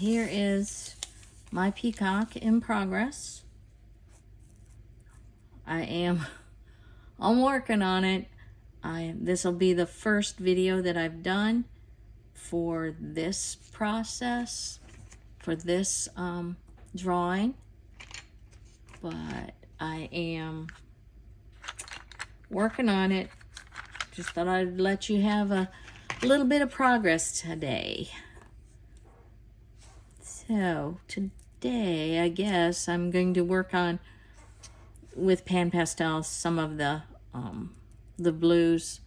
here is my peacock in progress. I'm working on it. This will be the first video that I've done for this process, for this drawing, but I am working on it. Just thought I'd let you have a little bit of progress today. So today, I guess I'm going to work on, with PanPastels, some of the blues.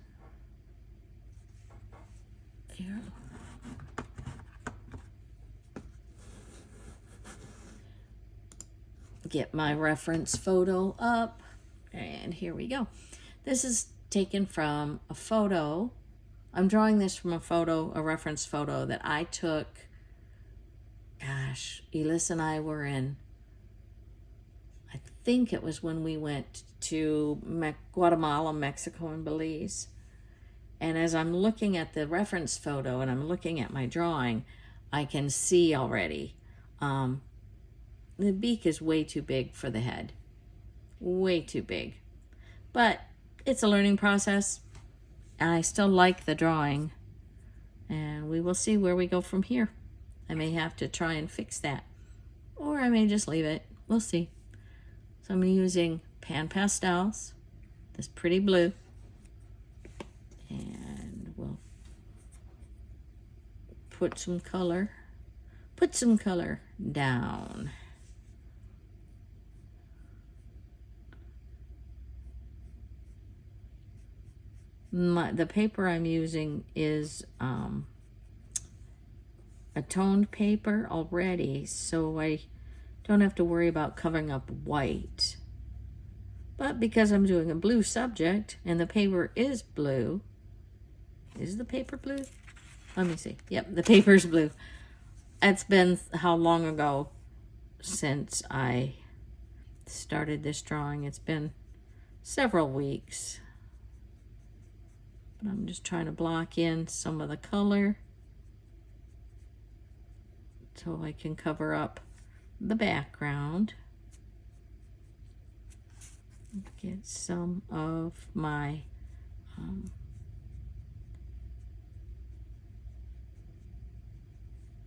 Here. Get my reference photo up, and here we go. This is taken from a photo. I'm drawing this from a reference photo that I took. Gosh, Elise and I were in, I think it was when we went to Guatemala, Mexico, and Belize. And as I'm looking at the reference photo and I'm looking at my drawing, I can see already the beak is way too big for the head. Way too big. But it's a learning process. I still like the drawing. And we will see where we go from here. I may have to try and fix that. Or I may just leave it. We'll see. So I'm using PanPastels, this pretty blue. And we'll put some color down. The paper I'm using is a toned paper already, so I don't have to worry about covering up white. But because I'm doing a blue subject and the paper is blue, is the paper blue? Let me see. Yep, the paper's blue. It's been how long ago since I started this drawing? It's been several weeks. But I'm just trying to block in some of the color so I can cover up the background. Get some of my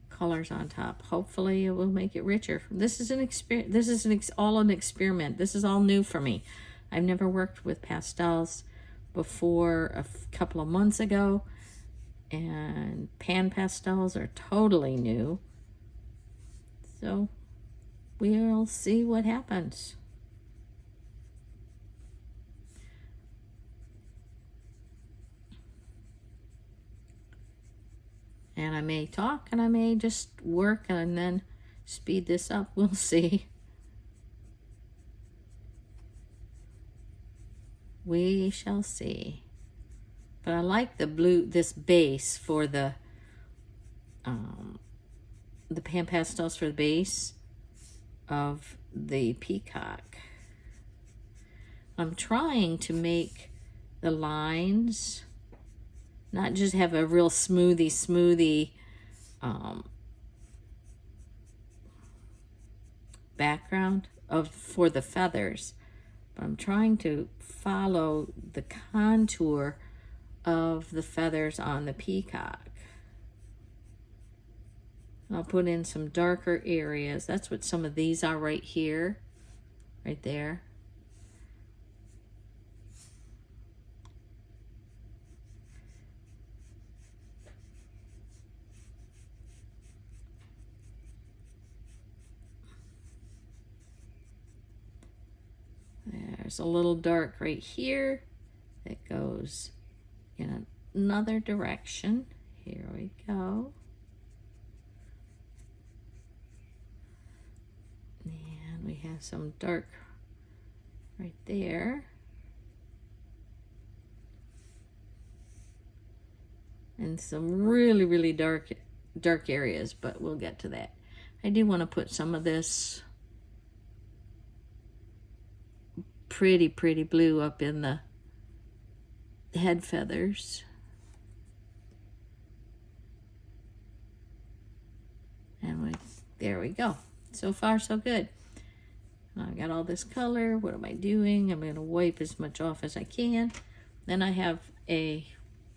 colors on top. Hopefully it will make it richer. This is an experience. This is all an experiment. This is all new for me. I've never worked with pastels before a couple of months ago, and PanPastels are totally new. So we'll see what happens. And I may talk and I may just work and then speed this up. We'll see. We shall see. But I like the blue, this base for the PanPastels for the base of the peacock. I'm trying to make the lines not just have a real smoothie background for the feathers. But I'm trying to follow the contour of the feathers on the peacock. I'll put in some darker areas. That's what some of these are right here, right there. There's a little dark right here that goes in another direction. Here we go. And we have some dark right there. And some really, really dark areas, but we'll get to that. I do want to put some of this pretty blue up in the head feathers. And we There we go. So far, so good. I got all this color. What am I doing? I'm going to wipe as much off as I can. Then I have a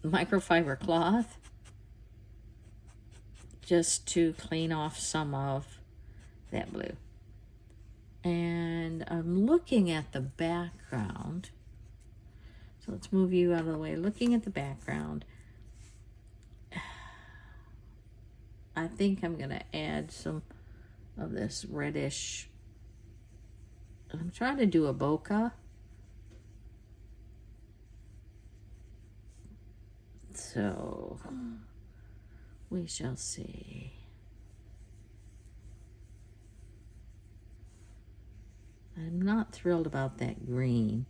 microfiber cloth just to clean off some of that blue. And I'm looking at the background. So let's move you out of the way. Looking at the background, I think I'm going to add some of this reddish. I'm trying to do a bokeh. So we shall see. I'm not thrilled about that green.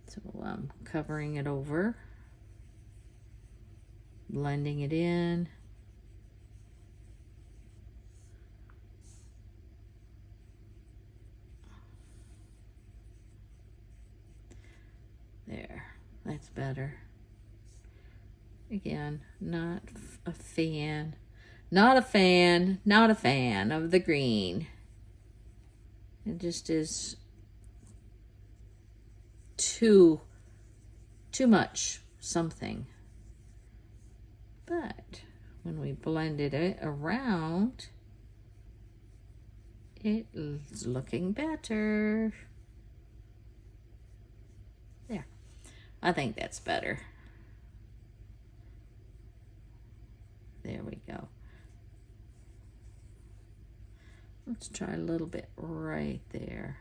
So I'm covering it over, blending it in. There, that's better. Again, not a fan of the green. It just is too much something. But when we blended it around, it's looking better. There. I think that's better. There we go. Let's try a little bit right there.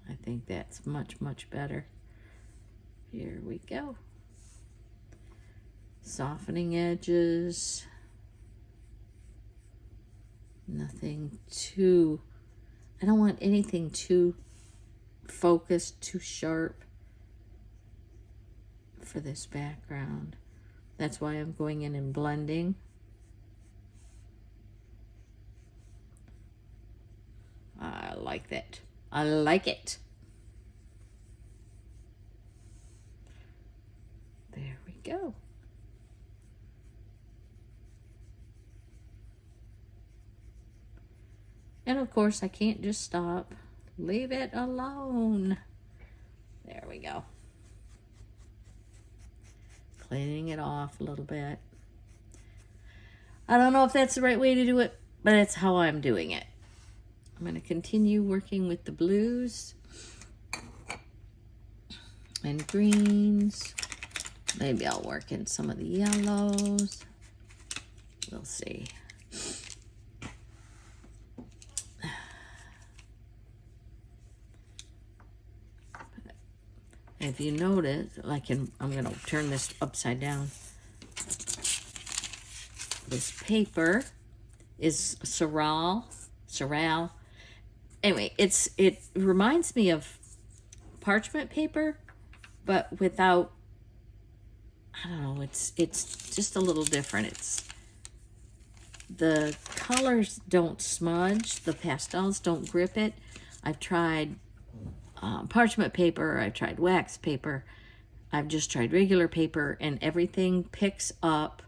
I think that's much, much better. Here we go. Softening edges. Nothing too, I don't want anything too focused, too sharp for this background. That's why I'm going in and blending. I like that. I like it. There we go. And of course, I can't just stop. Leave it alone. There we go. Cleaning it off a little bit. I don't know if that's the right way to do it, but it's how I'm doing it. I'm going to continue working with the blues and greens. Maybe I'll work in some of the yellows. We'll see. If you notice, I'm going to turn this upside down. This paper is Sorrel. Anyway, it reminds me of parchment paper, but without, I don't know, it's just a little different. The colors don't smudge, the pastels don't grip it. I've tried parchment paper, I've tried wax paper, I've just tried regular paper, and everything picks up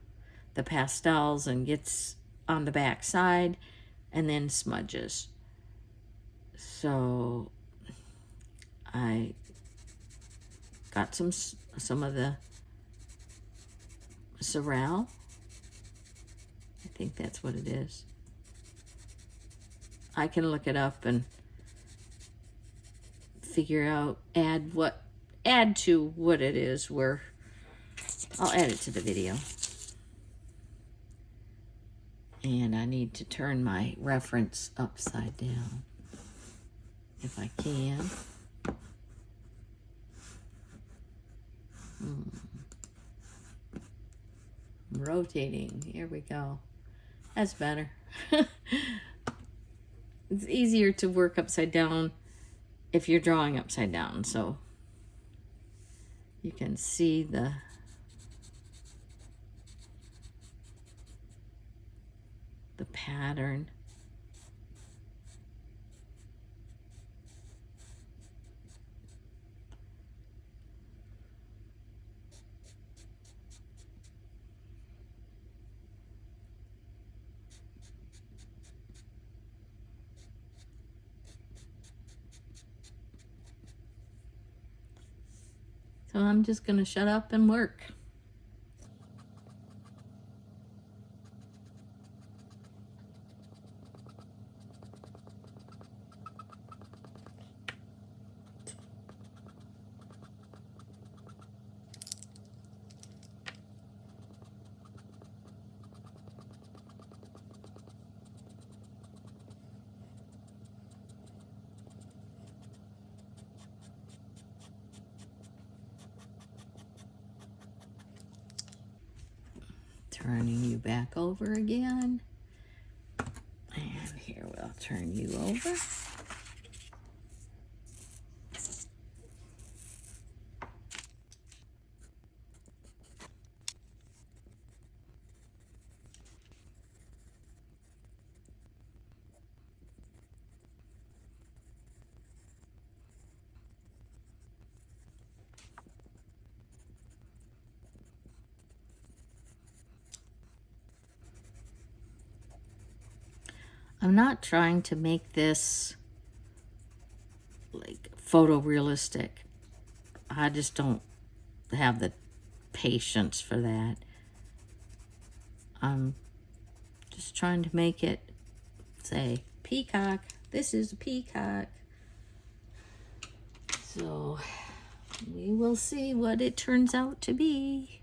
the pastels and gets on the back side and then smudges. So I got some of the Sorrel. I think that's what it is. I can look it up and figure out, add to what it is, where I'll add it to the video. And I need to turn my reference upside down if I can. Rotating, here we go. That's better. It's easier to work upside down if you're drawing upside down, so you can see the pattern. So I'm just going to shut up and work. Turning you back over again. And here we'll turn you over. I'm not trying to make this like photorealistic. I just don't have the patience for that. I'm just trying to make it say, peacock, this is a peacock. So we will see what it turns out to be.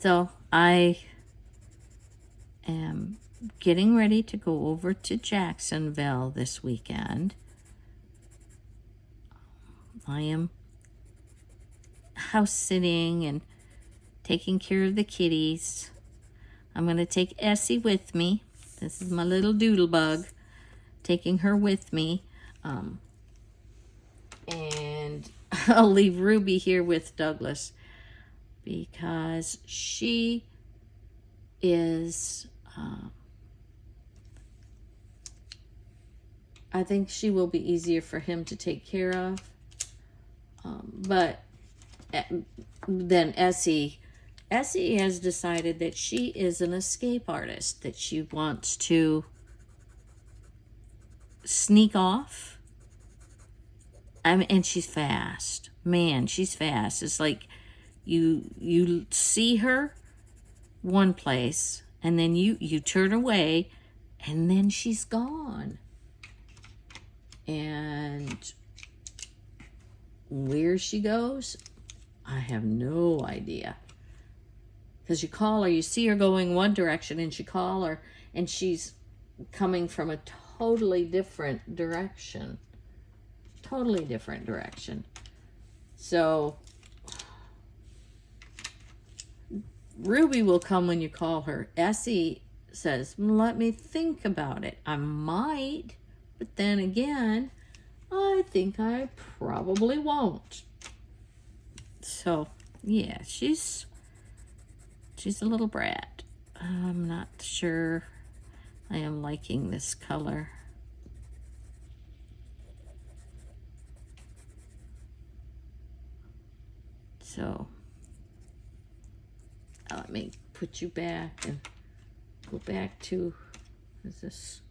So I am getting ready to go over to Jacksonville this weekend. I am house sitting and taking care of the kitties. I'm going to take Essie with me. This is my little doodle bug. Taking her with me. And I'll leave Ruby here with Douglas, because she is, I think she will be easier for him to take care of. But then Essie has decided that she is an escape artist, that she wants to sneak off. And she's fast. Man, she's fast. It's like you see her one place, and then you turn away, and then she's gone. And where she goes, I have no idea. Because you call her, you see her going one direction, and you call her, and she's coming from a totally different direction. Totally different direction. So Ruby will come when you call her. Essie says, let me think about it. I might, but then again, I think I probably won't. So, yeah, she's a little brat. I'm not sure I am liking this color. So, let me put you back and go back to, what is this?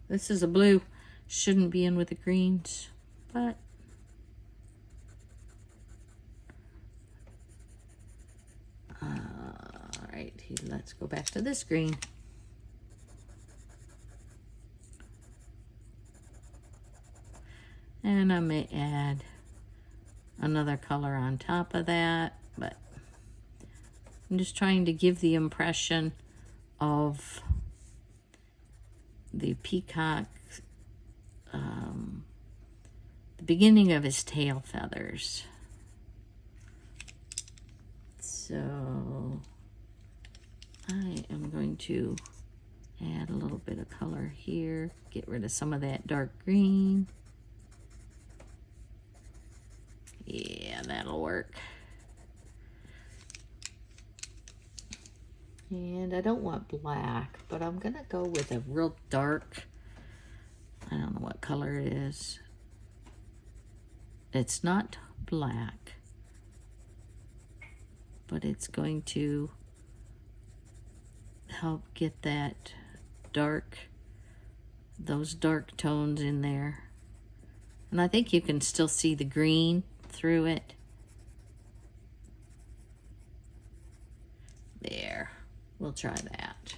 This is a blue. Shouldn't be in with the greens, but all right, let's go back to this green. And I may add another color on top of that, but I'm just trying to give the impression of the peacock, the beginning of his tail feathers. So I am going to add a little bit of color here, get rid of some of that dark green. Yeah, that'll work. And I don't want black, but I'm gonna go with a real dark, I don't know what color it is. It's not black, but it's going to help get that those dark tones in there. And I think you can still see the green through it. There, we'll try that.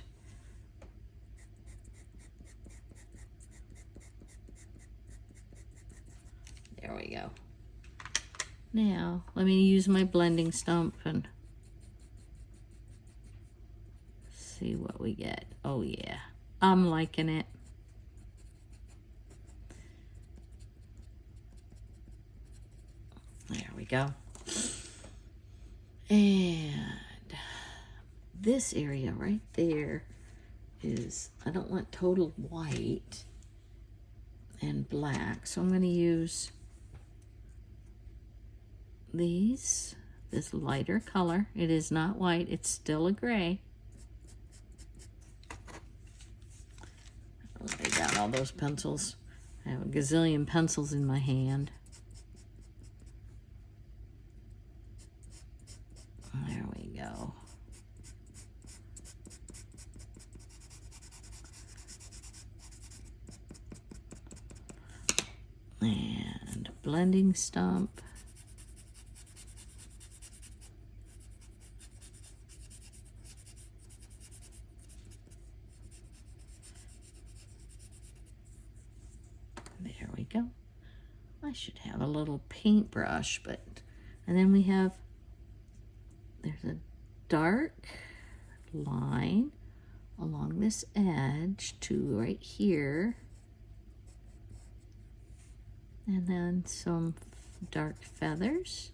There we go. Now, let me use my blending stump and see what we get. Oh yeah, I'm liking it. There we go. And this area right there is, I don't want total white and black, so I'm going to use this lighter color. It is not white, it's still a gray. I'll lay down all those pencils. I have a gazillion pencils in my hand. There we go. And blending stump. There we go. I should have a little paintbrush, but, and then we have, there's a dark line along this edge to right here. And then some dark feathers,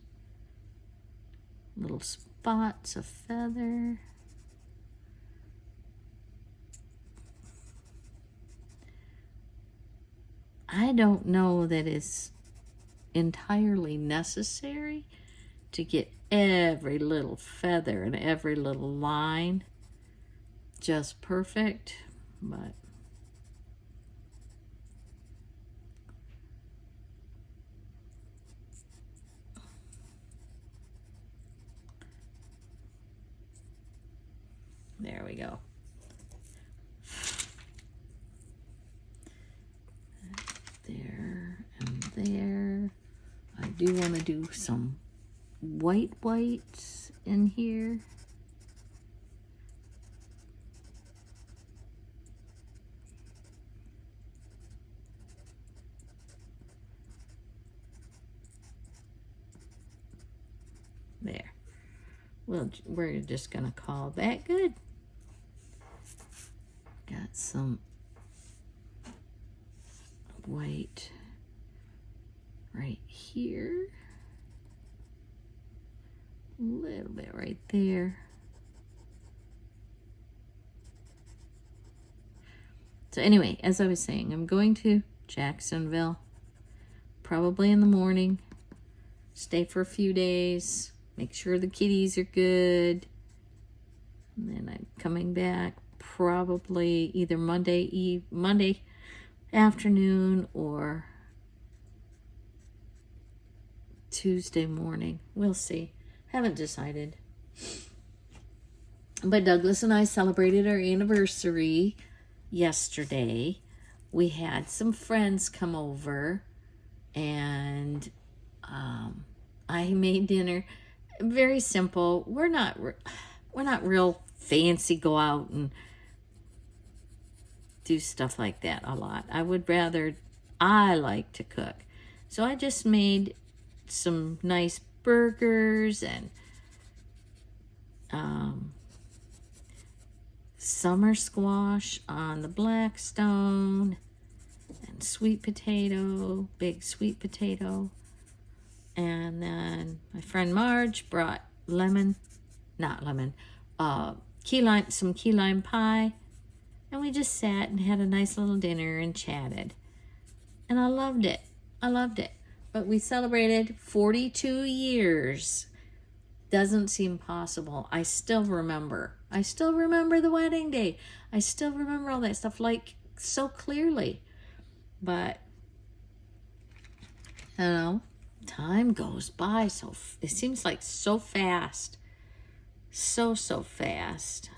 little spots of feather. I don't know that it's entirely necessary to get every little feather and every little line just perfect, but there we go. There and there. I do want to do some whites in here. There. Well, we're just going to call that good. Got some white right here. A little bit right there. So anyway, as I was saying, I'm going to Jacksonville, probably in the morning, stay for a few days, make sure the kitties are good, and then I'm coming back probably either Monday afternoon or Tuesday morning. We'll see. Haven't decided. But Douglas and I celebrated our anniversary yesterday. We had some friends come over, and I made dinner. Very simple. We're not real fancy, go out and do stuff like that a lot. I like to cook. So I just made some nice burgers and summer squash on the Blackstone and sweet potato, big sweet potato. And then my friend Marge brought some key lime pie. And we just sat and had a nice little dinner and chatted. And I loved it. But we celebrated 42 years. Doesn't seem possible. I still remember the wedding day. I still remember all that stuff like so clearly. But, you know, time goes by so, it seems like so fast. So fast.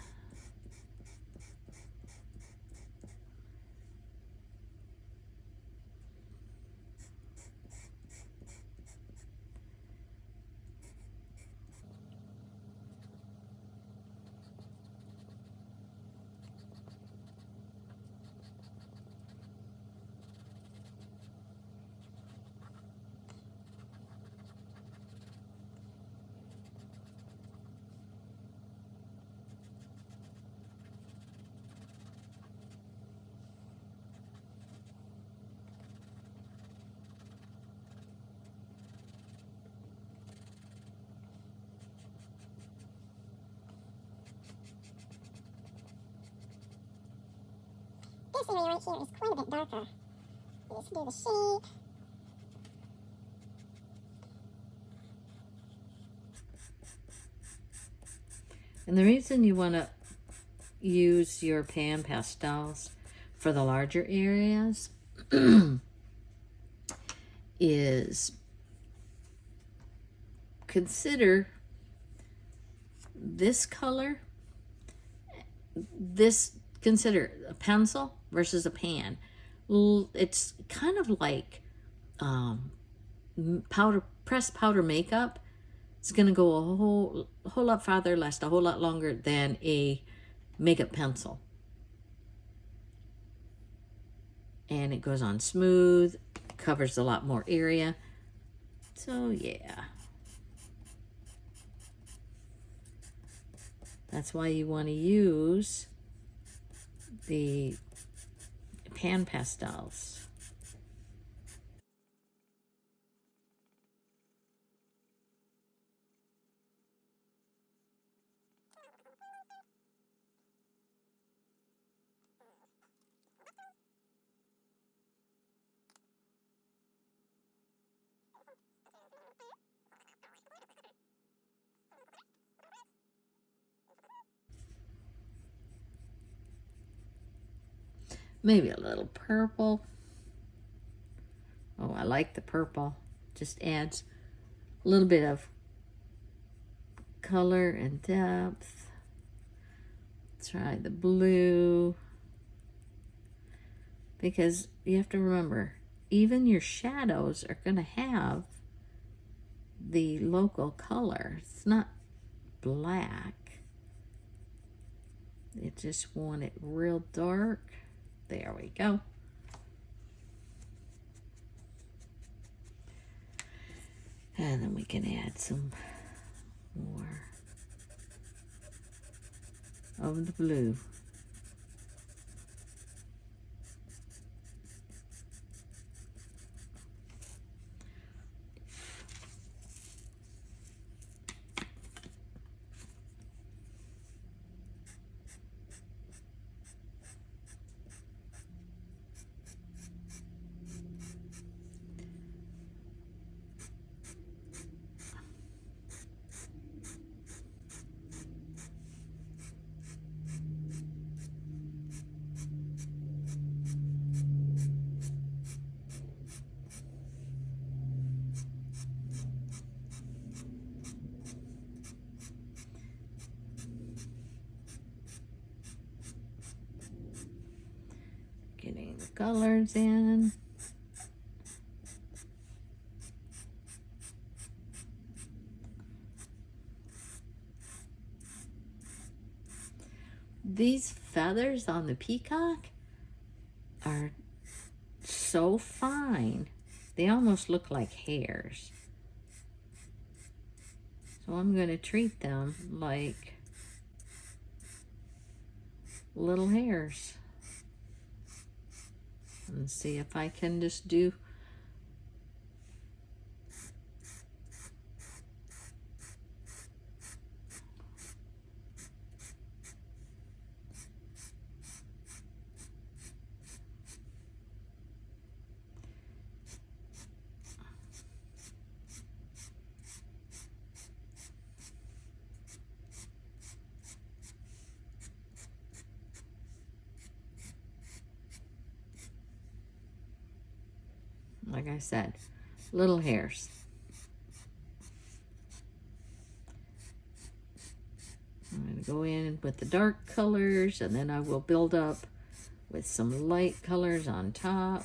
this area right here is quite a bit darker. Let's do the shape. And the reason you want to use your PanPastels for the larger areas is consider this color, consider a pencil versus a pan. It's kind of like pressed powder makeup. It's going to go a whole lot farther, last a whole lot longer than a makeup pencil. And it goes on smooth, covers a lot more area. So yeah. That's why you want to use the PanPastels. Maybe a little purple. Oh, I like the purple. Just adds a little bit of color and depth. Try the blue. Because you have to remember, even your shadows are going to have the local color. It's not black. You just want it real dark. There we go. And then we can add some more of the blue. Getting the colors in. These feathers on the peacock are so fine. They almost look like hairs. So I'm going to treat them like little hairs. And see if I can just do like I said, little hairs. I'm going to go in with the dark colors, and then I will build up with some light colors on top.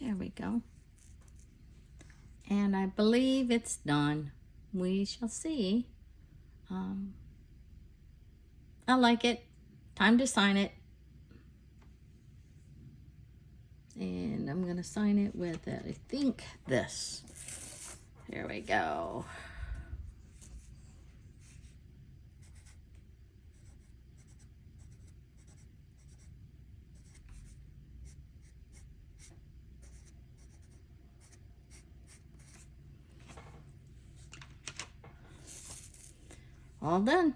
There we go. And I believe it's done. We shall see. I like it. Time to sign it. And I'm going to sign it with, I think, this. Here we go. All done.